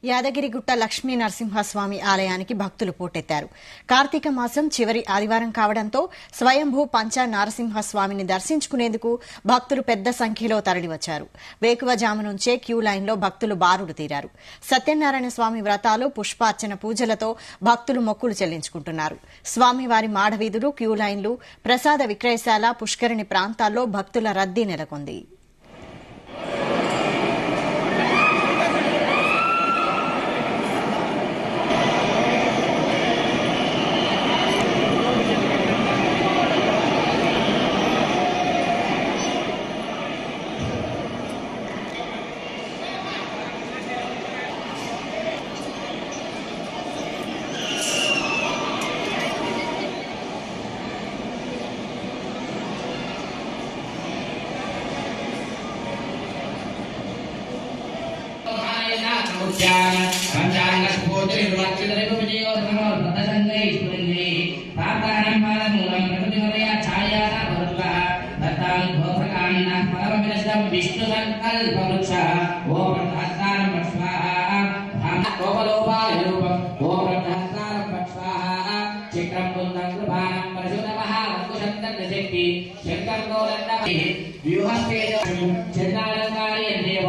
యాదగిరిగుట్ట లక్ష్మీ నరసింహస్వామి ఆలయానికి భక్తులు పోటెత్తారు. కార్తీక మాసం చివరి ఆదివారం కావడంతో స్వయంభూ పంచ నారసింహస్వామిని దర్శించుకునేందుకు భక్తులు పెద్ద సంఖ్యలో తరలివచ్చారు. వేకువజాము నుంచే క్యూ లైన్లో భక్తులు బారులు తీరారు. సత్యనారాయణ స్వామి వ్రతాలు, పుష్పార్చన పూజలతో భక్తులు మొక్కులు చెల్లించుకుంటున్నారు. స్వామివారి మాడవీధులు, క్యూ లైన్లు, ప్రసాద విక్రయశాల, పుష్కరిణి ప్రాంతాల్లో భక్తుల రద్దీ నెలకొంది. विष्णु संकल्प वृक्ष ओम ब्रह्मस्तारं स्वाहा कोपलोपायूपम ओम ब्रह्मस्तारं स्वाहा चित्रं कुंदं कृपानं परशुरामः वंकुशंतं शक्ति शंकर गोरंदः व्यूहस्तेज चंद्रालंकारी देव